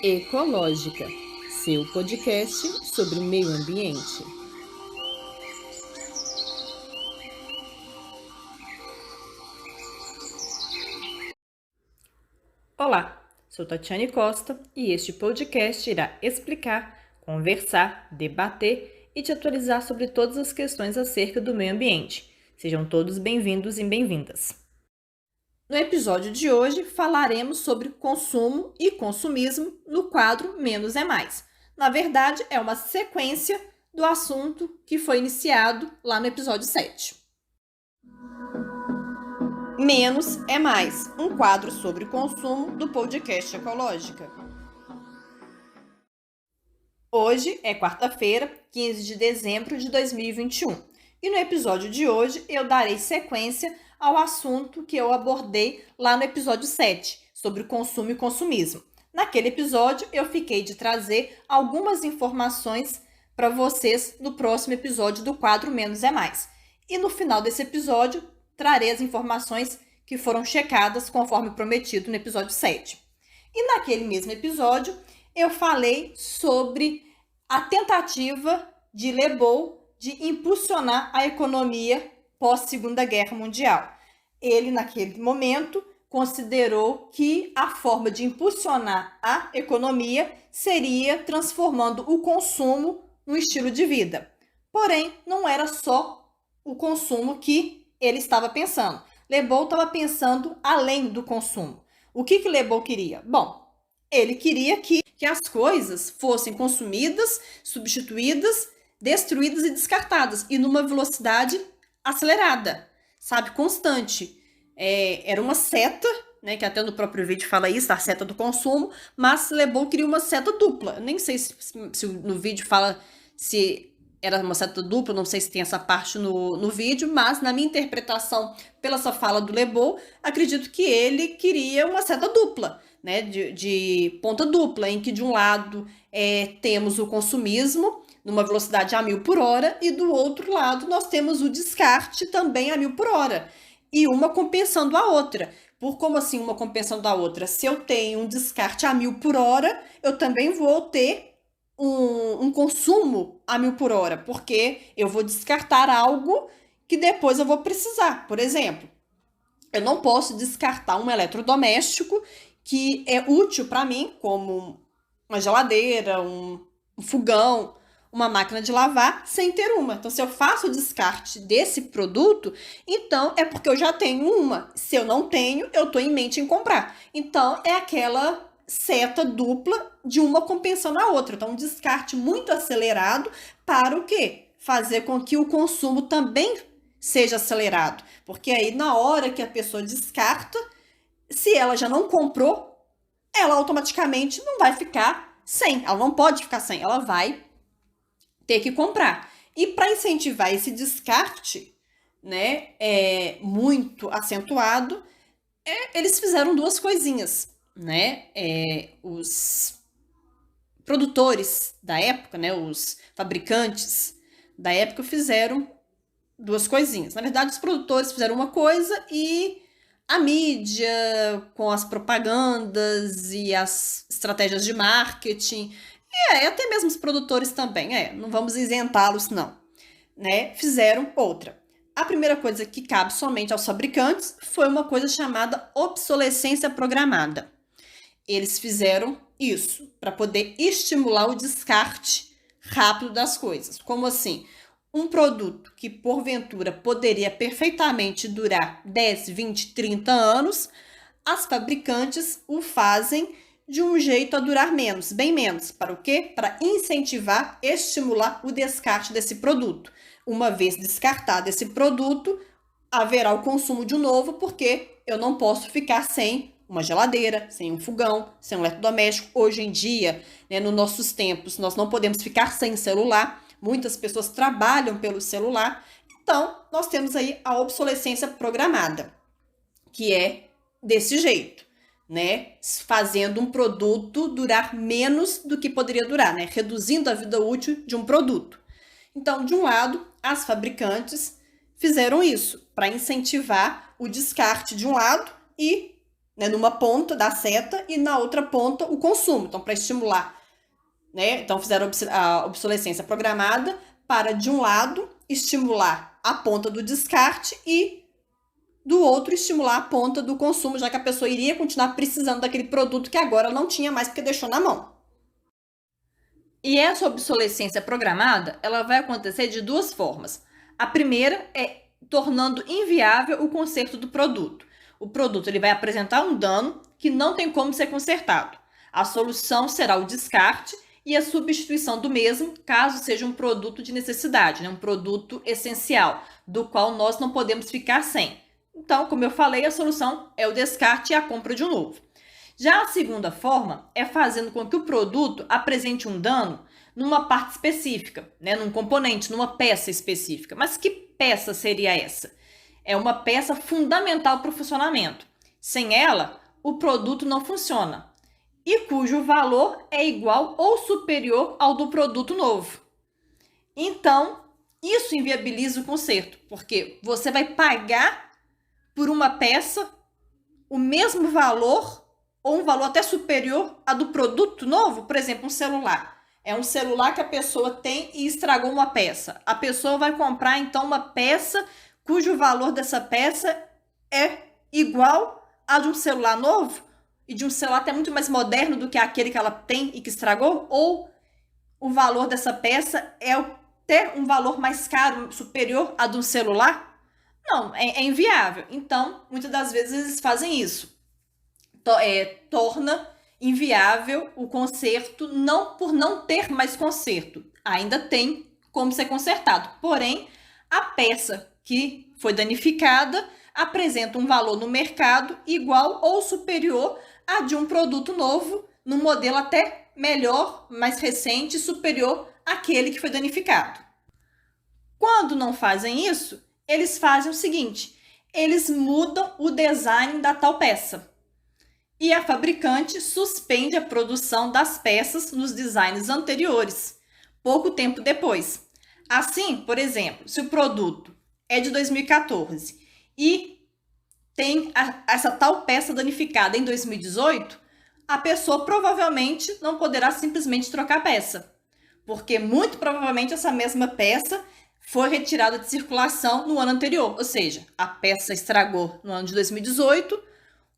Ecológica, seu podcast sobre o meio ambiente. Olá, sou Tatiane Costa e este podcast irá explicar, conversar, debater e te atualizar sobre todas as questões acerca do meio ambiente. Sejam todos bem-vindos e bem-vindas. No episódio de hoje falaremos sobre consumo e consumismo no quadro Menos é Mais. Na verdade, é uma sequência do assunto que foi iniciado lá no episódio 7. Menos é Mais, um quadro sobre consumo do podcast Ecológica. Hoje é quarta-feira, 15 de dezembro de 2021, e no episódio de hoje eu darei sequência ao assunto que eu abordei lá no episódio 7, sobre consumo e consumismo. Naquele episódio eu fiquei de trazer algumas informações para vocês no próximo episódio do quadro Menos é Mais. E no final desse episódio trarei as informações que foram checadas conforme prometido no episódio 7. E naquele mesmo episódio eu falei sobre a tentativa de Lebou de impulsionar a economia pós-Segunda Guerra Mundial. Ele, naquele momento, considerou que a forma de impulsionar a economia seria transformando o consumo num estilo de vida. Porém, não era só o consumo que ele estava pensando. Lebou estava pensando além do consumo. O que Lebou queria? Bom, ele queria que as coisas fossem consumidas, substituídas, destruídas e descartadas, e numa velocidade acelerada, sabe, constante. Era uma seta, né, que até no próprio vídeo fala isso, a seta do consumo, mas Lebou queria uma seta dupla. Eu nem sei se no vídeo fala se era uma seta dupla, não sei se tem essa parte no vídeo, mas na minha interpretação, pela essa fala do Lebou, acredito que ele queria uma seta dupla, né, de ponta dupla, em que de um lado temos o consumismo numa velocidade a 1000 por hora e do outro lado nós temos o descarte também a 1000 por hora e uma compensando a outra. Como assim uma compensando a outra? Se eu tenho um descarte a 1000 por hora, eu também vou ter um consumo a 1000 por hora, porque eu vou descartar algo que depois eu vou precisar. Por exemplo, eu não posso descartar um eletrodoméstico que é útil para mim, como uma geladeira, um fogão, uma máquina de lavar, sem ter uma. Então, se eu faço o descarte desse produto, então é porque eu já tenho uma. Se eu não tenho, eu estou em mente em comprar. Então, é aquela seta dupla de uma compensando a outra. Então, um descarte muito acelerado para o quê? Fazer com que o consumo também seja acelerado. Porque aí, na hora que a pessoa descarta, se ela já não comprou, ela automaticamente não vai ficar sem. Ela não pode ficar sem, ela vai ter que comprar. E para incentivar esse descarte, né, muito acentuado, eles fizeram duas coisinhas, né? Os produtores da época, né, os fabricantes da época fizeram duas coisinhas. Na verdade, os produtores fizeram uma coisa e a mídia, com as propagandas e as estratégias de marketing, e até mesmo os produtores também, não vamos isentá-los não, né? Fizeram outra. A primeira coisa que cabe somente aos fabricantes foi uma coisa chamada obsolescência programada. Eles fizeram isso para poder estimular o descarte rápido das coisas. Como assim? Um produto que, porventura, poderia perfeitamente durar 10, 20, 30 anos, as fabricantes o fazem de um jeito a durar menos, bem menos. Para o quê? Para incentivar, estimular o descarte desse produto. Uma vez descartado esse produto, haverá o consumo de um novo, porque eu não posso ficar sem uma geladeira, sem um fogão, sem um eletrodoméstico. Hoje em dia, né, nos nossos tempos, nós não podemos ficar sem celular. Muitas pessoas trabalham pelo celular. Então, nós temos aí a obsolescência programada, que é desse jeito, né? Fazendo um produto durar menos do que poderia durar, né? Reduzindo a vida útil de um produto. Então, de um lado, as fabricantes fizeram isso para incentivar o descarte de um lado e né, numa ponta da seta e na outra ponta o consumo. Então, para estimular, né? Então, fizeram a obsolescência programada para, de um lado, estimular a ponta do descarte e, do outro, estimular a ponta do consumo, já que a pessoa iria continuar precisando daquele produto que agora não tinha mais porque deixou na mão. E essa obsolescência programada, ela vai acontecer de duas formas. A primeira é tornando inviável o conserto do produto. O produto ele vai apresentar um dano que não tem como ser consertado. A solução será o descarte e a substituição do mesmo, caso seja um produto de necessidade, né? Um produto essencial, do qual nós não podemos ficar sem. Então, como eu falei, a solução é o descarte e a compra de um novo. Já a segunda forma é fazendo com que o produto apresente um dano numa parte específica, né? Num componente, numa peça específica. Mas que peça seria essa? É uma peça fundamental para o funcionamento. Sem ela, o produto não funciona e cujo valor é igual ou superior ao do produto novo. Então, isso inviabiliza o conserto, porque você vai pagar por uma peça o mesmo valor ou um valor até superior a do produto novo. Por exemplo, um celular. É um celular que a pessoa tem e estragou uma peça. A pessoa vai comprar, então, uma peça cujo valor dessa peça é igual a de um celular novo e de um celular até muito mais moderno do que aquele que ela tem e que estragou, ou o valor dessa peça é até um valor mais caro, superior a de um celular? Não, é inviável. Então, muitas das vezes eles fazem isso. Torna inviável o conserto, não por não ter mais conserto. Ainda tem como ser consertado. Porém, a peça que foi danificada apresenta um valor no mercado igual ou superior a de um produto novo, num modelo até melhor, mais recente, superior àquele que foi danificado. Quando não fazem isso, eles fazem o seguinte: eles mudam o design da tal peça. E a fabricante suspende a produção das peças nos designs anteriores, pouco tempo depois. Assim, por exemplo, se o produto é de 2014 e tem essa tal peça danificada em 2018, a pessoa provavelmente não poderá simplesmente trocar a peça, porque muito provavelmente essa mesma peça foi retirada de circulação no ano anterior, ou seja, a peça estragou no ano de 2018,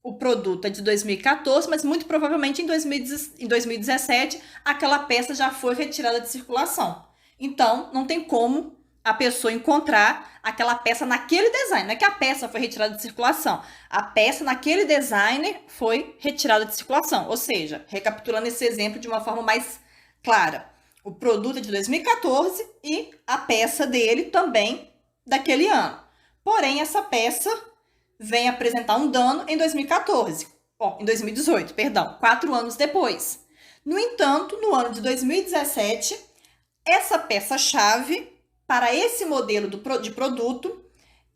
o produto é de 2014, mas muito provavelmente em 2017 aquela peça já foi retirada de circulação. Então, não tem como a pessoa encontrar aquela peça naquele design. Não é que a peça foi retirada de circulação. A peça naquele design foi retirada de circulação. Ou seja, recapitulando esse exemplo de uma forma mais clara. O produto é de 2014 e a peça dele também daquele ano. Porém, essa peça vem apresentar um dano em 2018, 4 anos depois. No entanto, no ano de 2017, essa peça-chave para esse modelo de produto,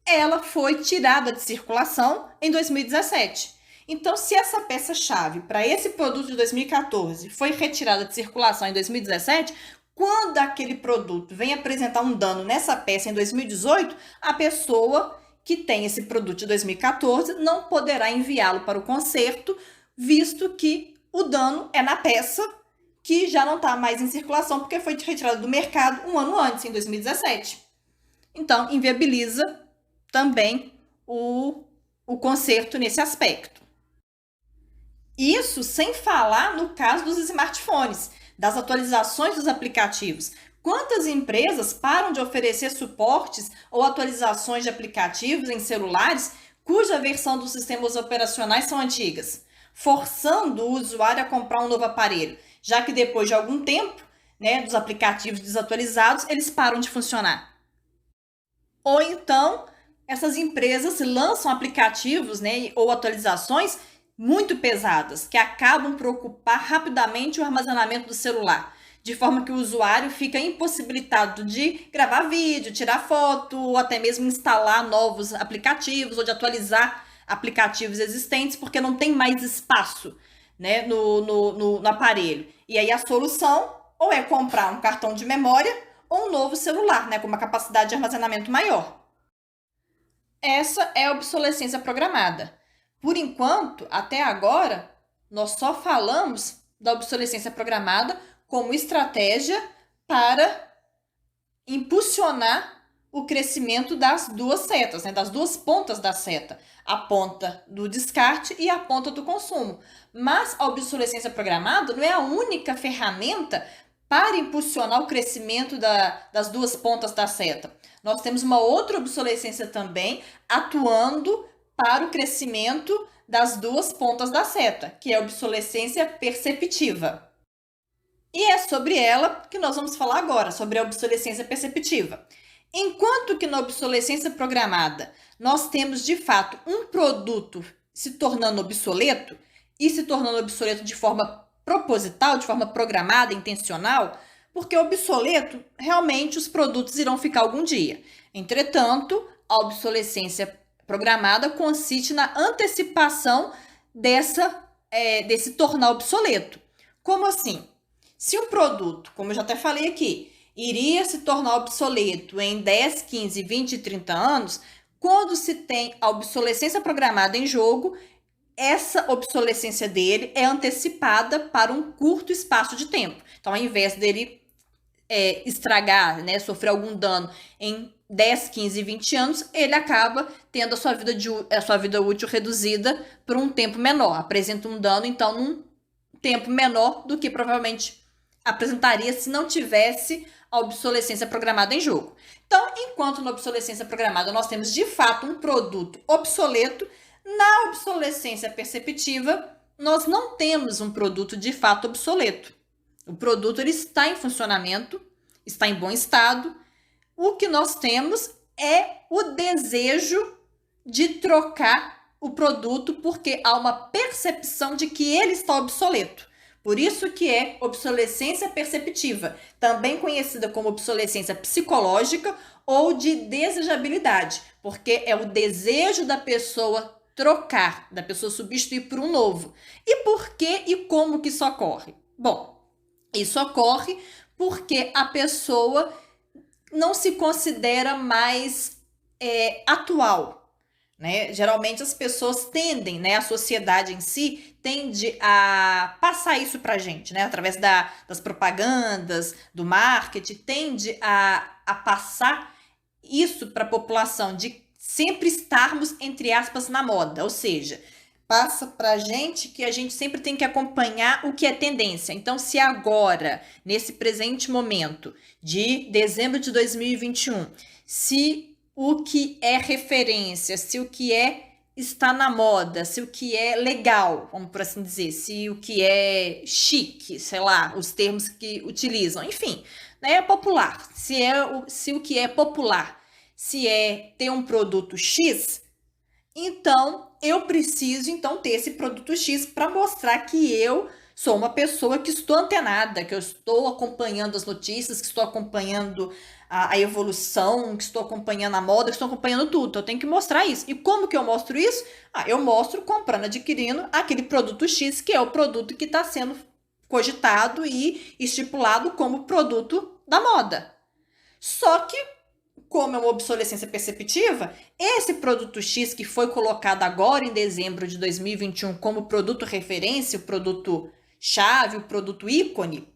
ela foi tirada de circulação em 2017. Então, se essa peça-chave para esse produto de 2014 foi retirada de circulação em 2017, quando aquele produto vem apresentar um dano nessa peça em 2018, a pessoa que tem esse produto de 2014 não poderá enviá-lo para o conserto, visto que o dano é na peça que já não está mais em circulação, porque foi retirada do mercado um ano antes, em 2017. Então, inviabiliza também o conserto nesse aspecto. Isso sem falar no caso dos smartphones, das atualizações dos aplicativos. Quantas empresas param de oferecer suportes ou atualizações de aplicativos em celulares cuja versão dos sistemas operacionais são antigas, forçando o usuário a comprar um novo aparelho, já que depois de algum tempo, né, dos aplicativos desatualizados, eles param de funcionar. Ou então, essas empresas lançam aplicativos, né, ou atualizações muito pesadas, que acabam por ocupar rapidamente o armazenamento do celular, de forma que o usuário fica impossibilitado de gravar vídeo, tirar foto, ou até mesmo instalar novos aplicativos, ou de atualizar aplicativos existentes, porque não tem mais espaço, né, no aparelho. E aí a solução ou é comprar um cartão de memória ou um novo celular, né, com uma capacidade de armazenamento maior. Essa é a obsolescência programada. por enquanto, até agora, nós só falamos da obsolescência programada como estratégia para impulsionar o crescimento das duas setas, né, das duas pontas da seta, a ponta do descarte e a ponta do consumo. Mas a obsolescência programada não é a única ferramenta para impulsionar o crescimento das duas pontas da seta. Nós temos uma outra obsolescência também atuando para o crescimento das duas pontas da seta, que é a obsolescência perceptiva. E é sobre ela que nós vamos falar agora, sobre a obsolescência perceptiva. Enquanto que na obsolescência programada nós temos de fato um produto se tornando obsoleto e se tornando obsoleto de forma proposital, de forma programada, intencional, porque obsoleto, realmente os produtos irão ficar algum dia. Entretanto, a obsolescência programada consiste na antecipação desse tornar obsoleto. Como assim? Se um produto, como eu já até falei aqui, iria se tornar obsoleto em 10, 15, 20 e 30 anos, quando se tem a obsolescência programada em jogo, essa obsolescência dele é antecipada para um curto espaço de tempo. Então, ao invés dele estragar, né, sofrer algum dano em 10, 15, 20 anos, ele acaba tendo a sua vida útil reduzida por um tempo menor. Apresenta um dano, então, num tempo menor do que provavelmente apresentaria se não tivesse a obsolescência programada em jogo. Então, enquanto na obsolescência programada nós temos de fato um produto obsoleto, na obsolescência perceptiva nós não temos um produto de fato obsoleto. O produto ele está em funcionamento, está em bom estado. O que nós temos é o desejo de trocar o produto porque há uma percepção de que ele está obsoleto. Por isso que é obsolescência perceptiva, também conhecida como obsolescência psicológica ou de desejabilidade, porque é o desejo da pessoa trocar, da pessoa substituir por um novo. E por que e como que isso ocorre? Bom, isso ocorre porque a pessoa não se considera mais atual. Né? Geralmente as pessoas tendem, né, a sociedade em si tende a passar isso pra gente, né, através das propagandas, do marketing, tende a passar isso para a população, de sempre estarmos, entre aspas, na moda, ou seja, passa pra gente que a gente sempre tem que acompanhar o que é tendência. Então, se agora, nesse presente momento de dezembro de 2021, se o que é referência, se o que está na moda, se o que é legal, vamos por assim dizer, se o que é chique, sei lá, os termos que utilizam, enfim, né, é popular. Se o que é popular, se é ter um produto X, então eu preciso ter esse produto X para mostrar que eu sou uma pessoa que estou antenada, que eu estou acompanhando as notícias, que estou acompanhando a evolução, que estou acompanhando a moda, que estou acompanhando tudo. Então, eu tenho que mostrar isso. E como que eu mostro isso? Eu mostro comprando, adquirindo aquele produto X, que é o produto que está sendo cogitado e estipulado como produto da moda. Só que, como é uma obsolescência perceptiva, esse produto X que foi colocado agora em dezembro de 2021 como produto referência, o produto chave, o produto ícone,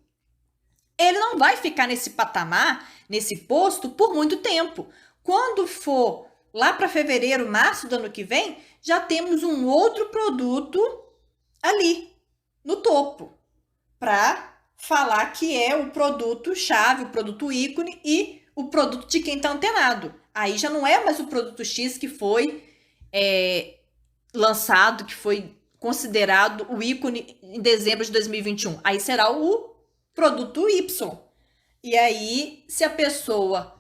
ele não vai ficar nesse patamar, nesse posto, por muito tempo. Quando for lá para fevereiro, março do ano que vem, já temos um outro produto ali, no topo, para falar que é o produto chave, o produto ícone e o produto de quem está antenado. Aí já não é mais o produto X que foi lançado, que foi considerado o ícone em dezembro de 2021. Aí será o produto Y. E aí, se a pessoa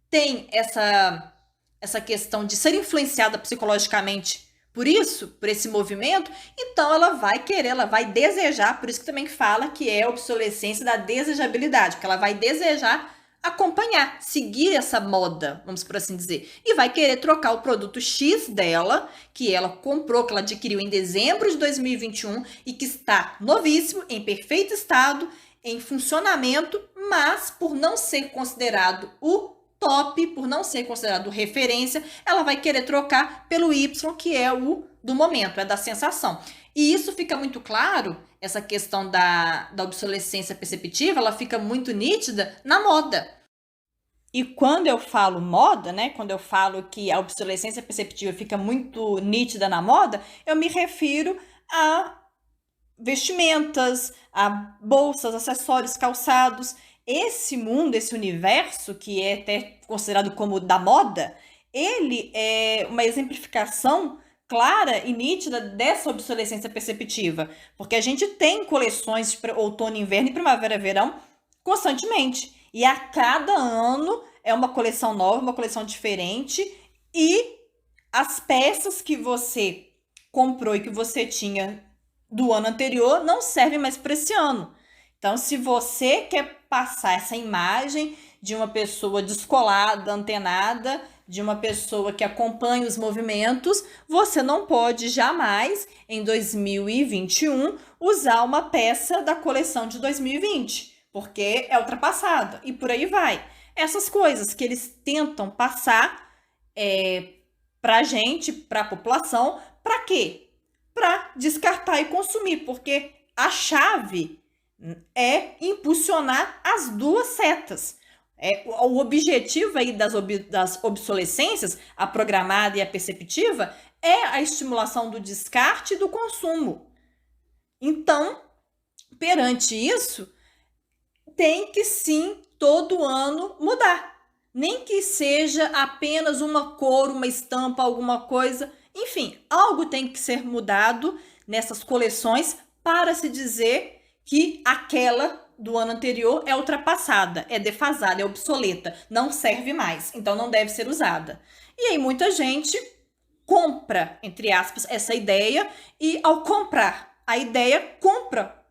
tem essa questão de ser influenciada psicologicamente por isso, por esse movimento, então ela vai querer, ela vai desejar, por isso que também fala que é a obsolescência da desejabilidade, porque ela vai desejar acompanhar, seguir essa moda, vamos por assim dizer, e vai querer trocar o produto X dela, que ela comprou, que ela adquiriu em dezembro de 2021 e que está novíssimo, em perfeito estado, em funcionamento, mas por não ser considerado o top, por não ser considerado referência, ela vai querer trocar pelo Y, que é o do momento, é da sensação. E isso fica muito claro, essa questão da obsolescência perceptiva, ela fica muito nítida na moda. E quando eu falo moda, né, quando eu falo que a obsolescência perceptiva fica muito nítida na moda, eu me refiro a vestimentas, a bolsas, acessórios, calçados. Esse mundo, esse universo, que é até considerado como da moda, ele é uma exemplificação clara e nítida dessa obsolescência perceptiva, porque a gente tem coleções de outono, inverno e primavera, verão constantemente, e a cada ano é uma coleção nova, uma coleção diferente, e as peças que você comprou e que você tinha do ano anterior não servem mais para esse ano. Então, se você quer passar essa imagem de uma pessoa descolada, antenada, de uma pessoa que acompanha os movimentos, você não pode jamais, em 2021, usar uma peça da coleção de 2020, porque é ultrapassada, e por aí vai. Essas coisas que eles tentam passar para a gente, para a população, para quê? Para descartar e consumir, porque a chave é impulsionar as duas setas. O objetivo aí das obsolescências, a programada e a perceptiva, é a estimulação do descarte e do consumo. Então, perante isso, tem que sim, todo ano, mudar. Nem que seja apenas uma cor, uma estampa, alguma coisa. Enfim, algo tem que ser mudado nessas coleções para se dizer que aquela do ano anterior é ultrapassada, é defasada, é obsoleta, não serve mais, então não deve ser usada. E aí muita gente compra, entre aspas, essa ideia e ao comprar a ideia, compra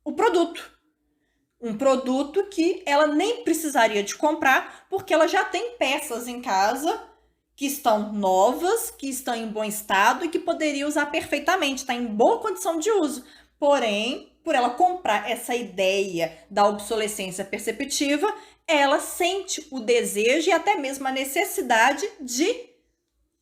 o produto. Um produto que ela nem precisaria de comprar porque ela já tem peças em casa que estão novas, que estão em bom estado e que poderia usar perfeitamente, está em boa condição de uso. Porém, por ela comprar essa ideia da obsolescência perceptiva, ela sente o desejo e até mesmo a necessidade de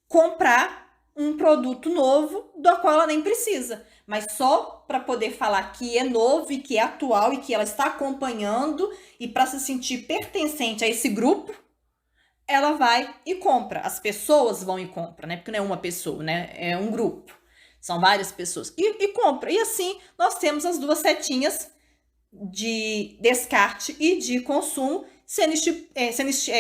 comprar um produto novo do qual ela nem precisa. Mas só para poder falar que é novo e que é atual e que ela está acompanhando e para se sentir pertencente a esse grupo, ela vai e compra. As pessoas vão e compram, né? Porque não é uma pessoa, né? É um grupo. São várias pessoas. E compra. E assim, nós temos as duas setinhas de descarte e de consumo sendo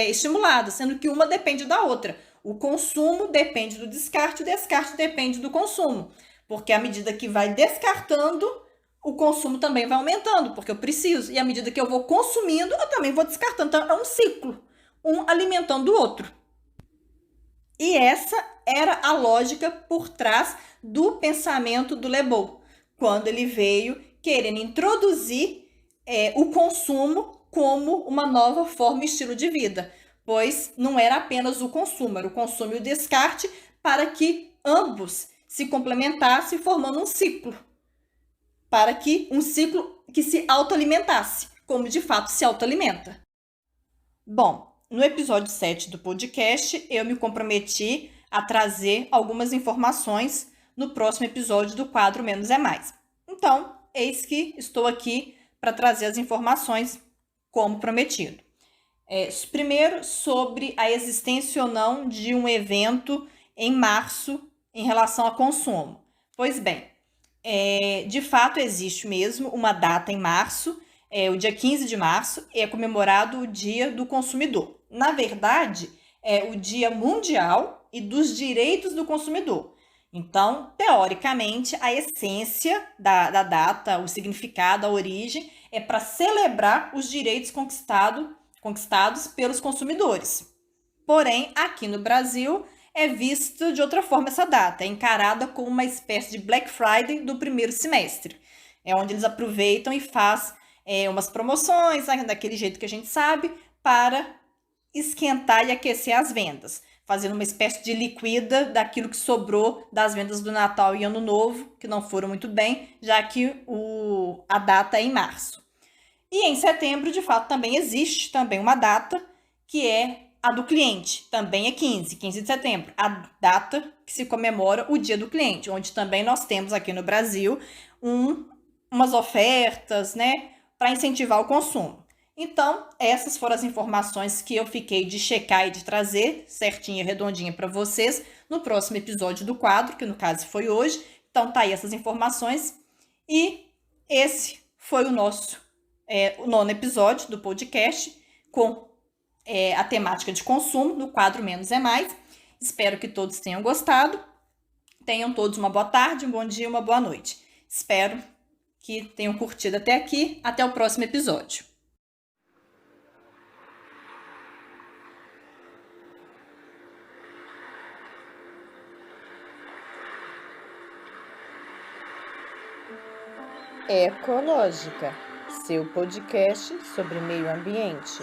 estimuladas, sendo que uma depende da outra. O consumo depende do descarte, o descarte depende do consumo. Porque à medida que vai descartando, o consumo também vai aumentando, porque eu preciso. E à medida que eu vou consumindo, eu também vou descartando. Então, é um ciclo, um alimentando o outro. E essa era a lógica por trás do pensamento do Lebow, quando ele veio querendo introduzir o consumo como uma nova forma e estilo de vida, pois não era apenas o consumo, era o consumo e o descarte para que ambos se complementassem, formando um ciclo, para que um ciclo que se autoalimentasse, como de fato se autoalimenta. Bom, no episódio 7 do podcast, eu me comprometi a trazer algumas informações no próximo episódio do quadro Menos é Mais. Então, eis que estou aqui para trazer as informações como prometido. Primeiro, sobre a existência ou não de um evento em março em relação a consumo. Pois bem, de fato existe mesmo uma data em março, o dia 15 de março, é comemorado o Dia do Consumidor. Na verdade, é o Dia Mundial e dos Direitos do Consumidor. Então, teoricamente, a essência da data, o significado, a origem, é para celebrar os direitos conquistados pelos consumidores. Porém, aqui no Brasil, é visto de outra forma essa data, é encarada como uma espécie de Black Friday do primeiro semestre. É onde eles aproveitam e fazem umas promoções, daquele jeito que a gente sabe, para esquentar e aquecer as vendas, fazendo uma espécie de liquida daquilo que sobrou das vendas do Natal e Ano Novo, que não foram muito bem, já que a data é em março. E em setembro, de fato, também existe uma data que é A do cliente também é 15 de setembro, a data que se comemora o Dia do Cliente, onde também nós temos aqui no Brasil umas ofertas, né, para incentivar o consumo. Então, essas foram as informações que eu fiquei de checar e de trazer certinha, redondinha para vocês no próximo episódio do quadro, que no caso foi hoje. Então, tá aí essas informações. E esse foi o nosso o 9º episódio do podcast com a temática de consumo no quadro Menos é Mais. Espero que todos tenham gostado. Tenham todos uma boa tarde, um bom dia, uma boa noite. Espero que tenham curtido até aqui. Até o próximo episódio. Ecológica, seu podcast sobre meio ambiente.